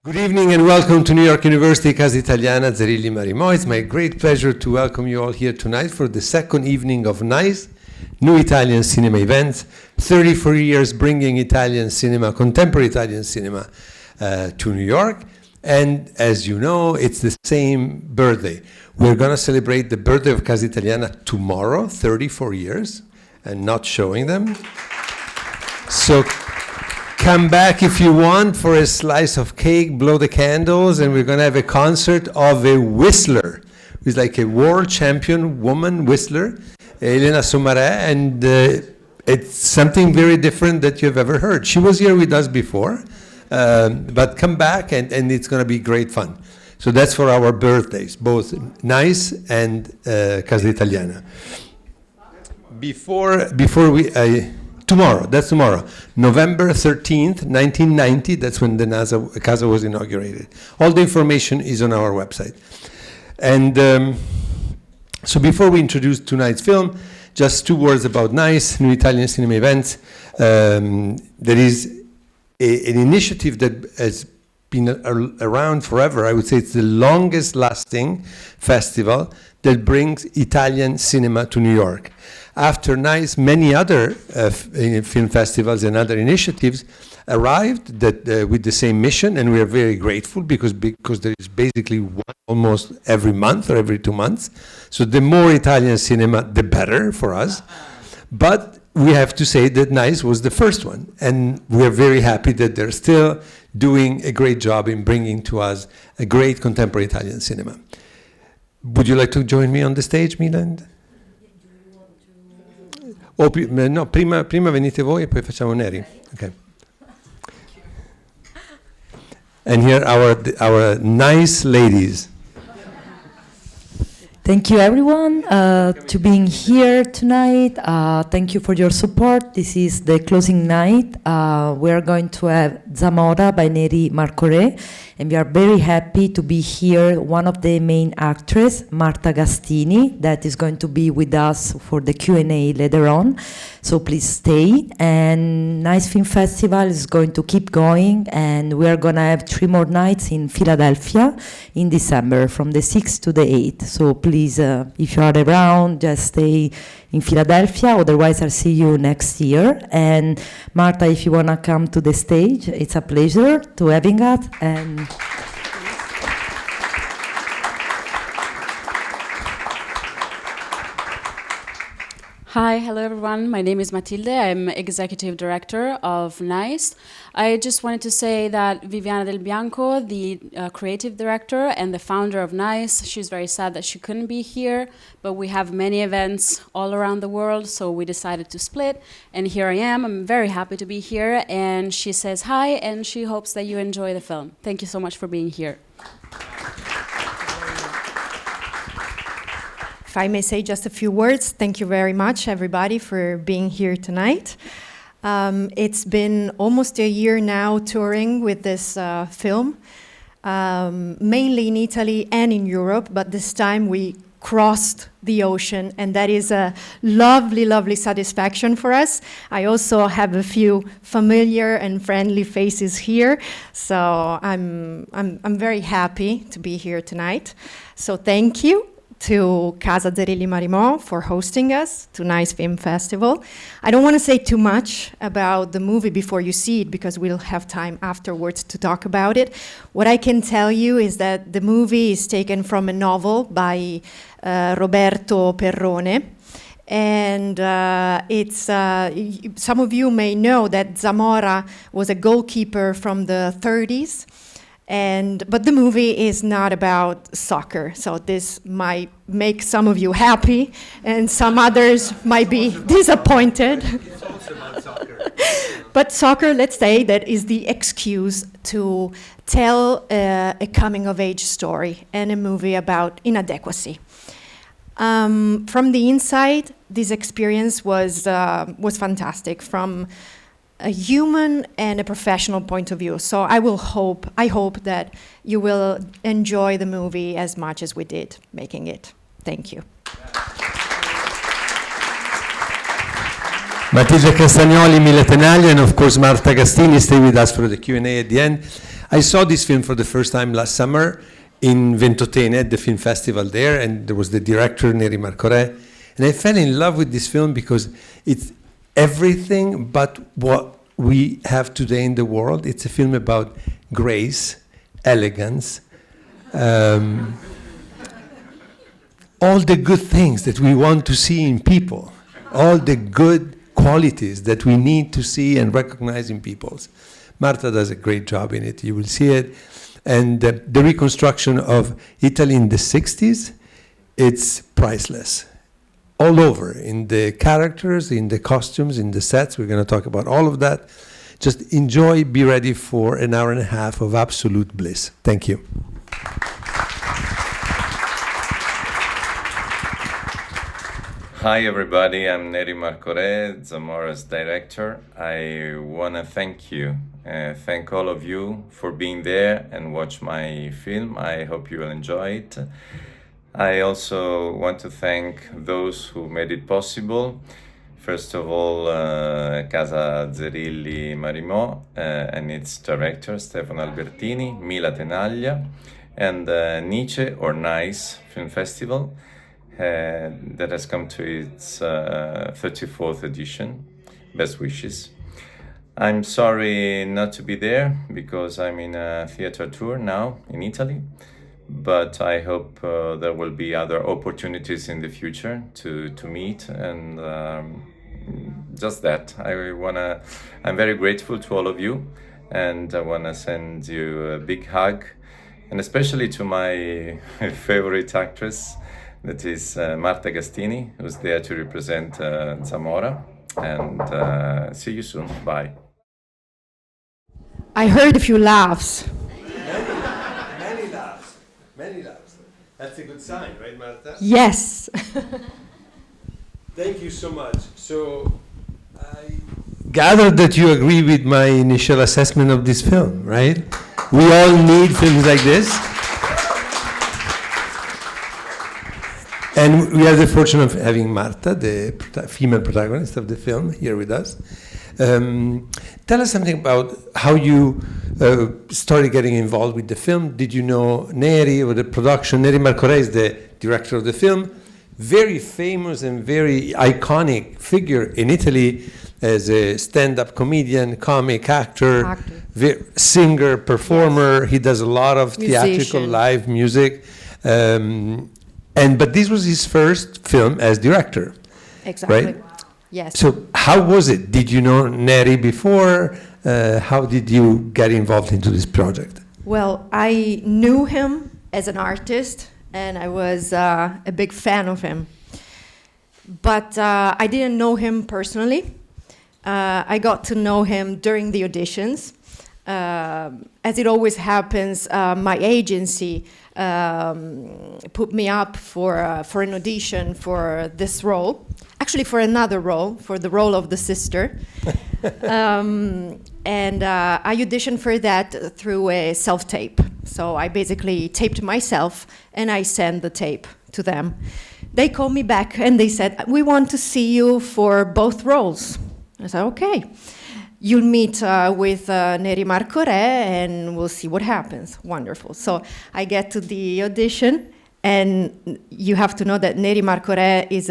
Good evening and welcome to New York University Casa Italiana Zerilli-marimò. It's my great pleasure to welcome you all here tonight for the second evening of N.I.C.E, New Italian Cinema Events, 34 years bringing Italian cinema, contemporary Italian cinema to New York. And as you know, it's the same birthday. We're going to celebrate the birthday of Casa Italiana tomorrow, 34 years, and not showing them. So come back if you want for a slice of cake, blow the candles, and we're going to have a concert of a whistler, who's like a world champion woman whistler, Elena Sommaré, and it's something very different that you've ever heard. She was here with us before, but come back and it's going to be great fun. So that's for our birthdays, both N.I.C.E and Casa Italiana. Before we... Tomorrow, that's tomorrow. November 13th, 1990, that's when the Casa was inaugurated. All the information is on our website. And so before we introduce tonight's film, just two words about N.I.C.E, New Italian Cinema Events. There is an initiative that has been around forever. I would say it's the longest lasting festival that brings Italian cinema to New York. After N.I.C.E, many other film festivals and other initiatives arrived that with the same mission, and we are very grateful because there is basically one almost every month or every 2 months. So the more Italian cinema, the better for us. But we have to say that N.I.C.E was the first one, and we are very happy that they're still doing a great job in bringing to us a great contemporary Italian cinema. Would you like to join me on the stage, Milan? No, prima venite voi e poi facciamo Neri. Okay. And here our nice ladies. Thank you, everyone, to being here tonight. Thank you for your support. This is the closing night. We are going to have Zamora by Neri Marcorè, and we are very happy to be here. One of the main actors, Marta Gastini, that is going to be with us for the Q&A later on. So please stay. And N.I.C.E Film Festival is going to keep going, and we are going to have 3 more nights in Philadelphia in December, from the 6th to the 8th. So please, if you are around, just stay in Philadelphia. Otherwise, I'll see you next year. And Marta, if you want to come to the stage, it's a pleasure to having us. And hi, hello everyone. My name is Matilde. I'm Executive Director of N.I.C.E. I just wanted to say that Viviana del Bianco, the Creative Director and the founder of N.I.C.E, she's very sad that she couldn't be here, but we have many events all around the world, so we decided to split, and here I am. I'm very happy to be here, and she says hi, and she hopes that you enjoy the film. Thank you so much for being here. If I may say just a few words, thank you very much, everybody, for being here tonight. It's been almost a year now touring with this film, mainly in Italy and in Europe, but this time we crossed the ocean, and that is a lovely, lovely satisfaction for us. I also have a few familiar and friendly faces here, so I'm very happy to be here tonight. So thank you to Casa Zerilli-marimò for hosting us, to N.I.C.E Film Festival. I don't want to say too much about the movie before you see it, because we'll have time afterwards to talk about it. What I can tell you is that the movie is taken from a novel by Roberto Perrone. And some of you may know that Zamora was a goalkeeper from the 30s. But the movie is not about soccer, so this might make some of you happy, and some others might be disappointed. It's also about soccer. But soccer, let's say, that is the excuse to tell a coming-of-age story and a movie about inadequacy. From the inside, this experience was fantastic, from a human and a professional point of view. So I hope that you will enjoy the movie as much as we did making it. Thank you. Matilde Castagnoli, Mila, Tenaglia, and of course Marta Gastini stay with us for the Q&A at the end. I saw this film for the first time last summer in Ventotene at the film festival there, and there was the director, Neri Marcorè, and I fell in love with this film because it's everything but what we have today in the world. It's a film about grace, elegance, all the good things that we want to see in people, all the good qualities that we need to see and recognize in peoples. Marta does a great job in it. You will see it. And the reconstruction of Italy in the 60s, it's priceless. All over, in the characters, in the costumes, in the sets. We're going to talk about all of that. Just enjoy, be ready for an hour and a half of absolute bliss. Thank you. Hi everybody, I'm Neri Marcorè, Zamora's director. I want to thank you, thank all of you for being there and watch my film. I hope you will enjoy it. I also want to thank those who made it possible. First of all, Casa Zerilli-Marimò and its director, Stefano Albertini, Mila, Tenaglia, and N.I.C.E or N.I.C.E Film Festival. That has come to its 34th edition. Best wishes. I'm sorry not to be there because I'm in a theater tour now in Italy, but I hope there will be other opportunities in the future to meet, and just that. I'm very grateful to all of you, and I want to send you a big hug, and especially to my favorite actress, that is Marta Gastini, who's there to represent Zamora. And see you soon. Bye. I heard a few laughs. Many laughs. Many laughs. That's a good sign, right, Marta? Yes. Thank you so much. So I gathered that you agree with my initial assessment of this film, right? We all need films like this. And we have the fortune of having Marta, the female protagonist of the film, here with us. Tell us something about how you started getting involved with the film. Did you know Neri or the production? Neri Marcorè is the director of the film. Very famous and very iconic figure in Italy as a stand-up comedian, comic, actor. Singer, performer. He does a lot of theatrical live music. But this was his first film as director. Exactly. Right? Yes. So how was it? Did you know Neri before? How did you get involved into this project? Well, I knew him as an artist, and I was a big fan of him. But I didn't know him personally. I got to know him during the auditions. As it always happens, my agency put me up for an audition for this role, actually for another role, for the role of the sister. And I auditioned for that through a self-tape. So I basically taped myself and I sent the tape to them. They called me back and they said, "We want to see you for both roles." I said, "Okay. You'll meet with Neri Marcorè and we'll see what happens." Wonderful. So I get to the audition, and you have to know that Neri Marcorè is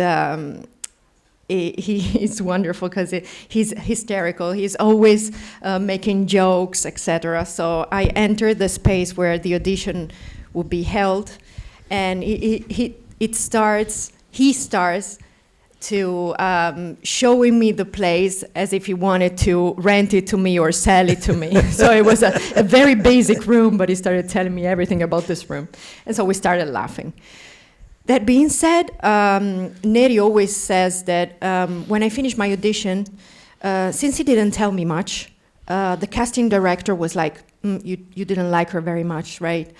he's wonderful because he's hysterical. He's always making jokes, etc. So I entered the space where the audition will be held, and he starts to showing me the place as if he wanted to rent it to me or sell it to me. So it was a very basic room, but he started telling me everything about this room. And so we started laughing. That being said, Neri always says that when I finished my audition, since he didn't tell me much, the casting director was like, you didn't like her very much, right?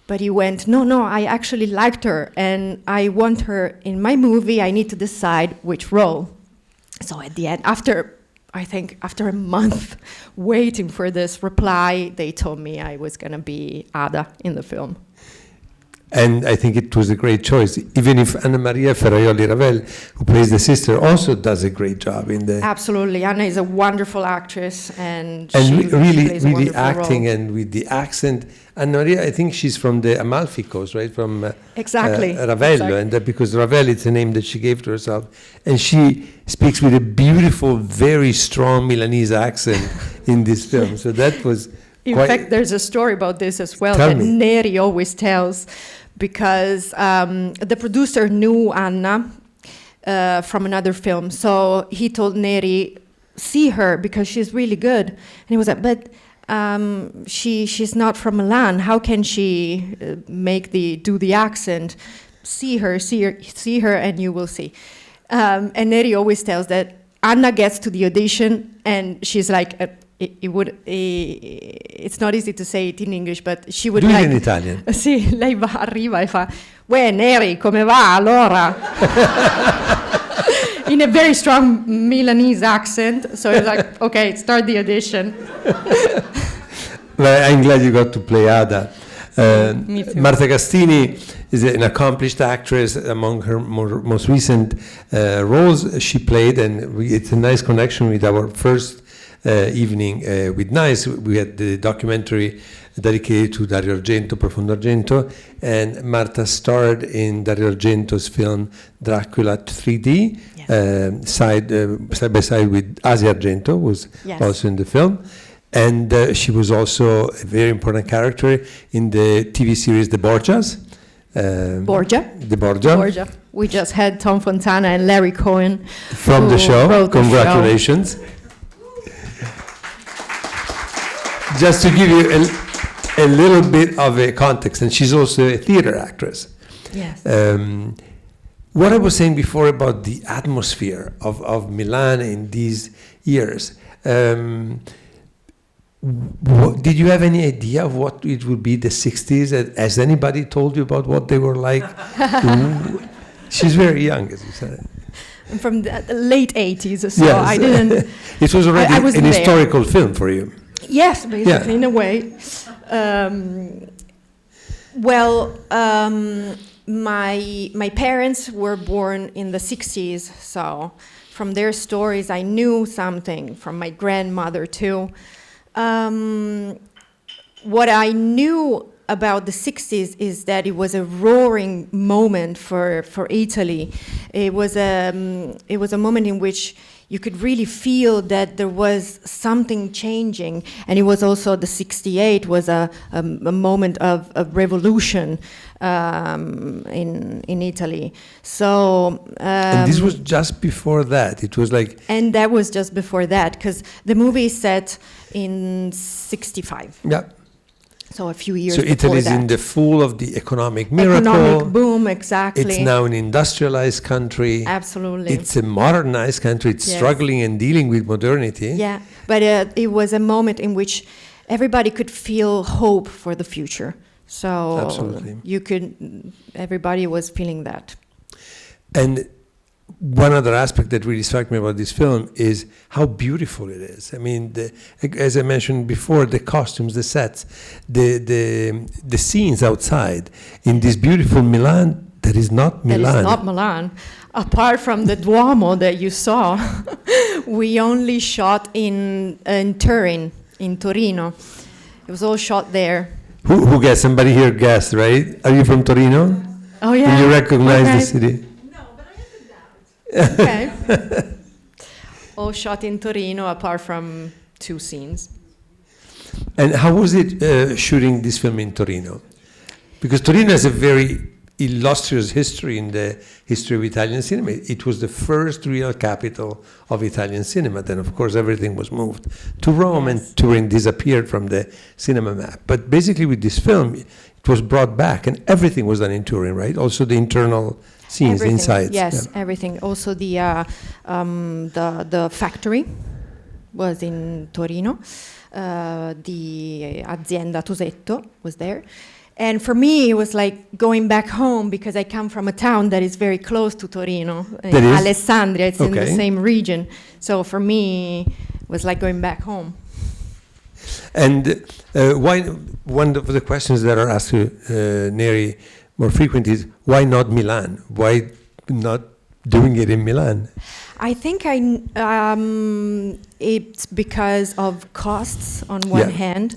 But he went, no, I actually liked her, and I want her in my movie. I need to decide which role. So at the end, after a month waiting for this reply, they told me I was going to be Ada in the film. And I think it was a great choice, even if Anna Maria Ferraioli Ravel, who plays the sister, also does a great job in the. Absolutely, Anna is a wonderful actress, and she really, plays a really wonderful acting role. and with the accent. Anna Maria, I think she's from the Amalfi Coast, right? From Exactly. Ravello, Exactly. and because Ravel is a name that she gave to herself, and she speaks with a beautiful, very strong Milanese accent in this film. So that was. In fact, there's a story about this as well Tell that me. Neri always tells, because the producer knew Anna from another film. So he told Neri, see her because she's really good. And he was like, but she's not from Milan. How can she do the accent? See her, and you will see. And Neri always tells that Anna gets to the audition and she's like, it's not easy to say it in English, but she would Do like... it in Italian. Sì, lei arriva e fa, uè Neri, come va allora? In a very strong Milanese accent. So it's like, okay, start the audition. Well, I'm glad you got to play Ada. Me too. Marta Gastini is an accomplished actress. Among her most recent roles she played, and it's a nice connection with our first evening with N.I.C.E. We had the documentary dedicated to Dario Argento, Profondo Argento, and Marta starred in Dario Argento's film Dracula 3D, yes. Side by side with Asia Argento, who was yes. also in the film. And she was also a very important character in the TV series The Borgias. Borgia. The Borgia. Borgia. We just had Tom Fontana and Larry Cohen from the show. Congratulations. Just to give you a little bit of a context, and she's also a theater actress. Yes. What I was saying before about the atmosphere of Milan in these years, did you have any idea of what it would be the 60s? Has anybody told you about what they were like? She's very young, as you said. I'm from the late 80s, so yes. I didn't... It was already an there. Historical film for you. Yes, basically, in a way. My parents were born in the 60s, so from their stories I knew something, from my grandmother too. What I knew about the 60s is that it was a roaring moment for Italy. It was a moment in which you could really feel that there was something changing, and it was also the 68 was a moment of revolution in Italy. So and this was just before that. It was like, and that was just before that, because the movie is set in 65. Yeah. So a few years. So Italy is that. in the full of the economic miracle. Economic boom, exactly. It's now an industrialized country. Absolutely. It's a modernized country. It's yes. struggling and dealing with modernity. Yeah, but it was a moment in which everybody could feel hope for the future. So absolutely. Everybody was feeling that. And one other aspect that really struck me about this film is how beautiful it is. I mean, as I mentioned before, the costumes, the sets, the scenes outside in this beautiful Milan that is not Milan. That is not Milan. Apart from the Duomo that you saw, we only shot in Turin, in Torino. It was all shot there. Who guessed? Somebody here guessed, right? Are you from Torino? Oh, yeah. Do you recognize the city? Okay. All shot in Torino, apart from 2 scenes. And how was it shooting this film in Torino? Because Torino has a very illustrious history in the history of Italian cinema. It was the first real capital of Italian cinema. Then, of course, everything was moved to Rome, yes. And Turin disappeared from the cinema map. But basically, with this film, it was brought back, and everything was done in Turin, right? Also the internal scenes everything, inside. Yes, yeah. Everything. Also the factory was in Torino. The Azienda Tosetto was there. And for me, it was like going back home, because I come from a town that is very close to Torino. Alessandria, it's in the same region. So for me, it was like going back home. And one of the questions that are asked to Neri more frequent is, why not Milan? Why not doing it in Milan? I think it's because of costs on one hand,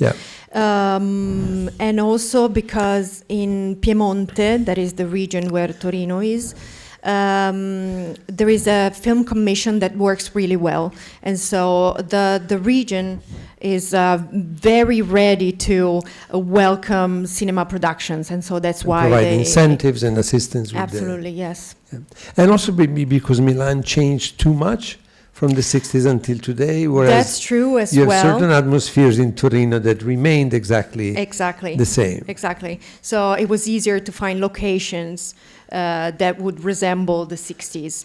and also because in Piemonte, that is the region where Torino is, there is a film commission that works really well, and so the region is very ready to welcome cinema productions, and so that's why provide they incentives and assistance. Absolutely, yes. Yeah. And also maybe because Milan changed too much from the 60s until today, whereas that's true as you have well. certain atmospheres in Torino that remained exactly the same. Exactly. So it was easier to find locations that would resemble the 60s.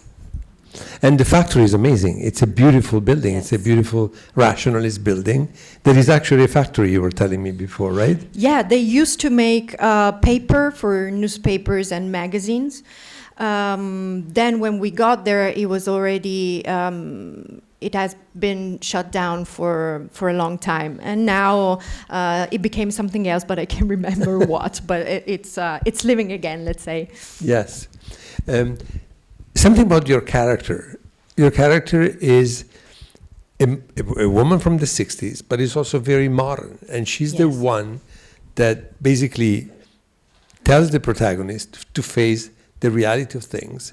And the factory is amazing. It's a beautiful building. Yes. It's a beautiful rationalist building. There is actually a factory, you were telling me before, right? Yeah, they used to make paper for newspapers and magazines. Then when we got there, it was already, it has been shut down for a long time. And now it became something else, but I can't remember what. But it's living again, let's say. Yes. Something about your character. Your character is a woman from the 60s, but is also very modern. And she's the one that basically tells the protagonist to face the reality of things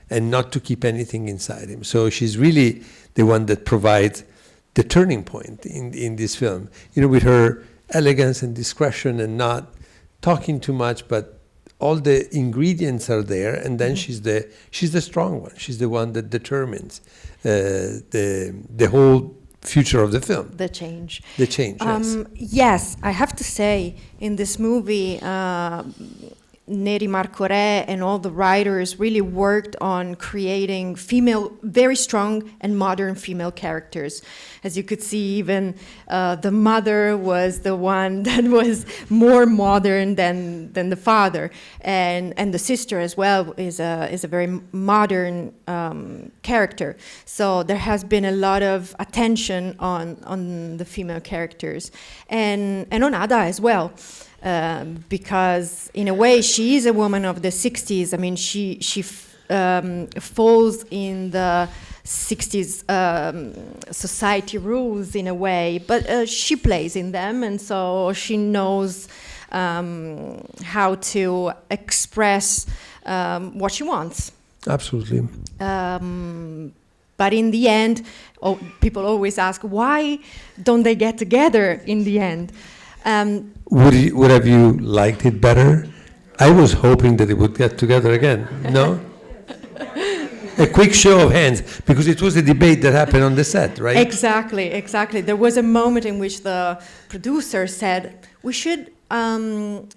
and not to keep anything inside him. So she's really the one that provides the turning point in this film. You know, with her elegance and discretion and not talking too much, but all the ingredients are there, and then she's the strong one. She's the one that determines the whole future of the film. The change. The change. Yes. Yes, I have to say, in this movie, Neri Marcorè and all the writers really worked on creating very strong and modern female characters. As you could see, even the mother was the one that was more modern than the father, and the sister as well is a very modern character. So there has been a lot of attention on the female characters, and on Ada as well. Because in a way she is a woman of the 60s. I mean, she falls in the 60s society rules in a way, but she plays in them, and so she knows how to express what she wants. Absolutely. But in the end, people always ask, why don't they get together in the end? Would have you liked it better? I was hoping that they would get together again. No? A quick show of hands, because it was a debate that happened on the set, right? Exactly. There was a moment in which the producer said, we should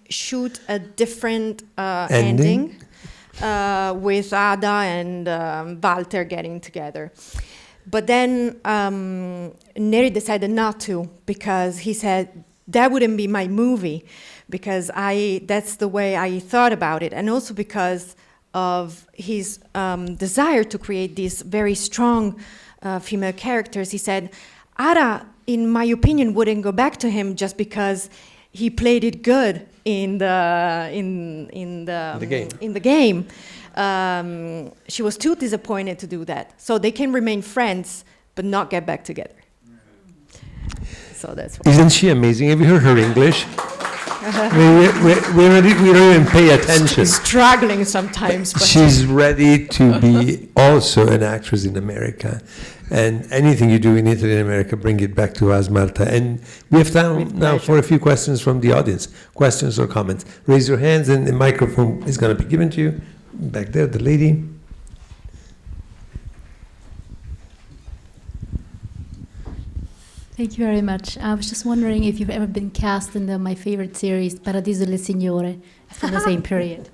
shoot a different ending with Ada and Walter getting together. But then Neri decided not to, because he said, that wouldn't be my movie, because that's the way I thought about it, and also because of his desire to create these very strong female characters. He said, Ada, in my opinion, wouldn't go back to him just because he played it good in the game. She was too disappointed to do that, so they can remain friends but not get back together. So that's why. Isn't she amazing? Have you heard her English? we don't even pay attention. Struggling sometimes. But she's ready to be also an actress in America. And anything you do in Italy and America, bring it back to us, Marta. And we have time now for a few questions from the audience. Questions or comments. Raise your hands and the microphone is going to be given to you. Back there, the lady. Thank you very much. I was just wondering if you've ever been cast in my favorite series, Paradiso le Signore, from the same period.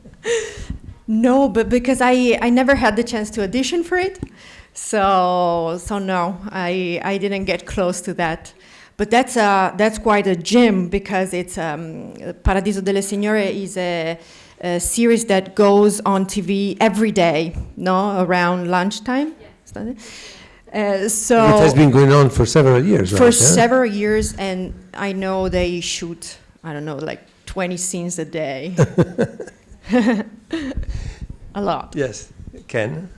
No, but because I never had the chance to audition for it, so no, I didn't get close to that. But that's quite a gem, because it's Paradiso delle Signore is a series that goes on TV every day, around lunchtime. Yeah. So it has been going on for several years, right? For several years, and I know they shoot, 20 scenes a day. A lot. Yes, Ken.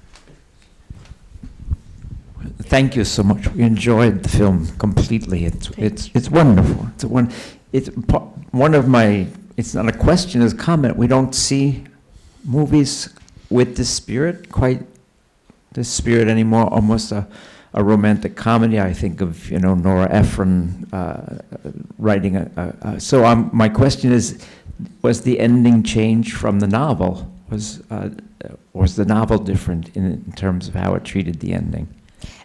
Thank you so much. We enjoyed the film completely. It's wonderful. One of my. It's not a question, it's a comment. We don't see movies with this spirit, quite this spirit anymore. Almost a romantic comedy. I think of Nora Ephron writing So my question is, was the ending changed from the novel? Was the novel different in terms of how it treated the ending?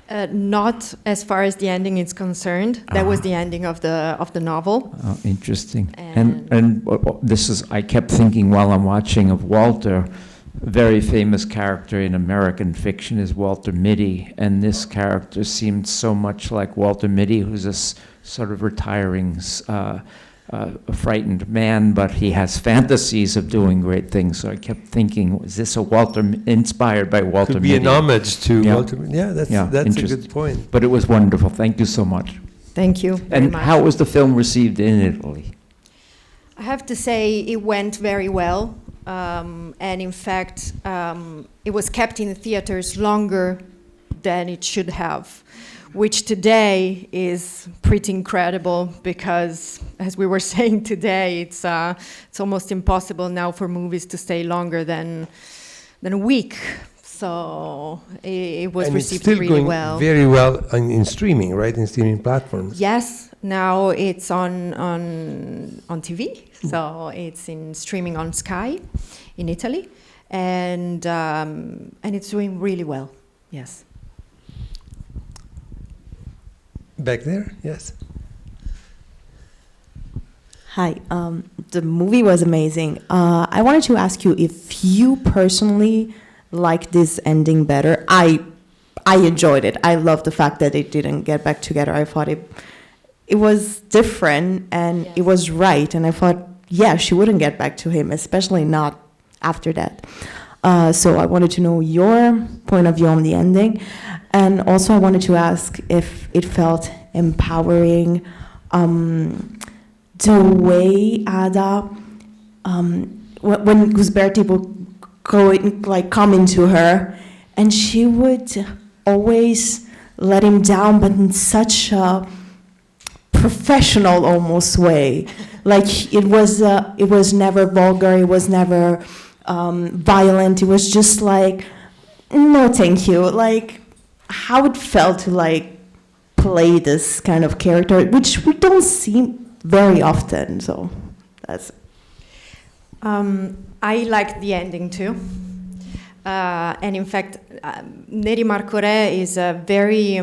Not as far as the ending is concerned. That was the ending of the novel. Oh, interesting. And this is, I kept thinking while I'm watching of Walter, a very famous character in American fiction is Walter Mitty, and this character seemed so much like Walter Mitty, who's a sort of retiring, a frightened man, but he has fantasies of doing great things. So I kept thinking, is this inspired by Walter Could be Mitty? an homage to Walter. Yeah, that's a interesting. good point. But it was wonderful. Thank you so much. Thank you very much. How was the film received in Italy? I have to say it went very well. And in fact, it was kept in the theaters longer than it should have, which today is pretty incredible because, as we were saying today, it's almost impossible now for movies to stay longer than a week. So it was received really well. And it's still going very well in streaming, right? In streaming platforms. Yes, now it's on TV. So it's in streaming on Sky in Italy, and it's doing really well. Yes. Back there, yes. Hi, the movie was amazing. I wanted to ask you if you personally like this ending better. I enjoyed it. I love the fact that they didn't get back together. I thought it was different and it was right. And I thought, yeah, she wouldn't get back to him, especially not after that. So I wanted to know your point of view on the ending. And also I wanted to ask if it felt empowering, the way Ada, when Gusberti would come into her, and she would always let him down, but in such a professional almost way. Like it was never vulgar, it was never violent, it was just like, no thank you. Like how it felt to play this kind of character, which we don't see very often. So that's I liked the ending too. And in fact, Neri Marcorè is a very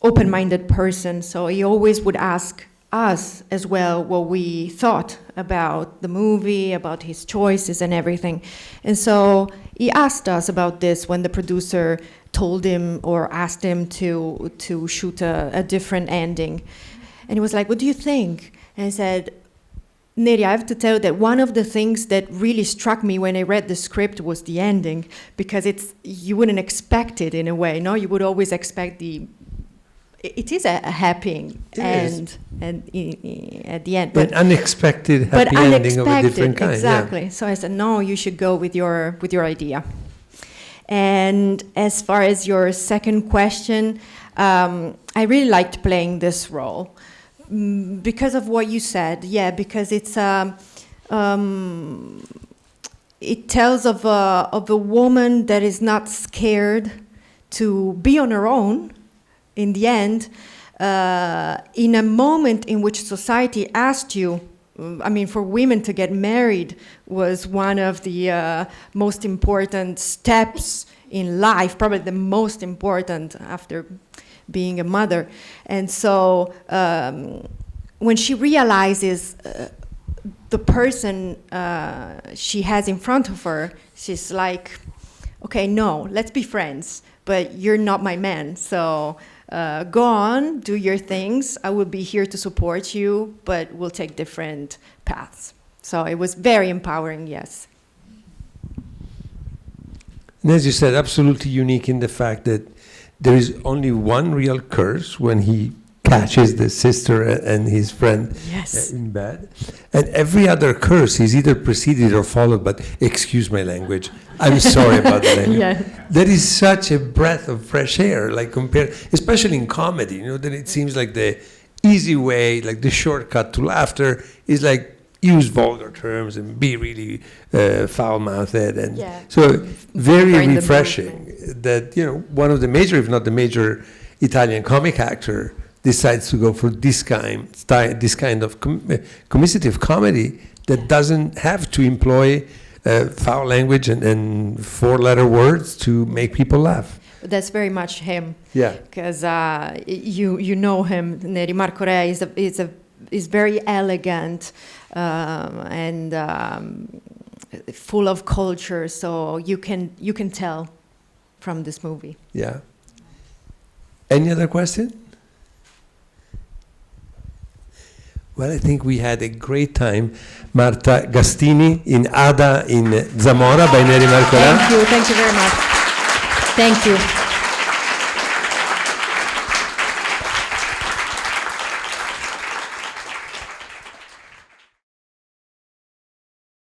open-minded person, so he always would ask us as well what we thought about the movie, about his choices and everything. And so he asked us about this when the producer told him or asked him to shoot a different ending. And he was like, what do you think? And I said, Neri, I have to tell you that one of the things that really struck me when I read the script was the ending, because you wouldn't expect it in a way, no? You would always expect it is a happy end at the end. But unexpected happy ending of a different kind. Exactly. Yeah. So I said, no, you should go with your idea. And as far as your second question, I really liked playing this role. Because of what you said, because it's it tells of a woman that is not scared to be on her own. In the end, in a moment in which society asked you, for women to get married was one of the most important steps in life, probably the most important after being a mother. And so when she realizes the person she has in front of her, she's like, okay, no, let's be friends, but you're not my man. So go on, do your things. I will be here to support you, but we'll take different paths. So it was very empowering, yes. And as you said, absolutely unique in the fact that there is only one real curse when he catches the sister and his friend in bed. And every other curse is either preceded or followed, but excuse my language. I'm sorry about the language. That is such a breath of fresh air, like compared, especially in comedy, that it seems like the easy way, like the shortcut to laughter is like use vulgar terms and be really foul-mouthed. And so very refreshing that, one of the major, if not the major Italian comic actor decides to go for this kind of commiserative comedy that doesn't have to employ foul language and four-letter words to make people laugh. That's very much him. Yeah. Because you know him, Neri Marcorè is very elegant and full of culture. So you can tell from this movie. Yeah. Any other question? Well, I think we had a great time. Marta Gastini in Ada in Zamora by Neri Marcorè. Thank you very much. Thank you.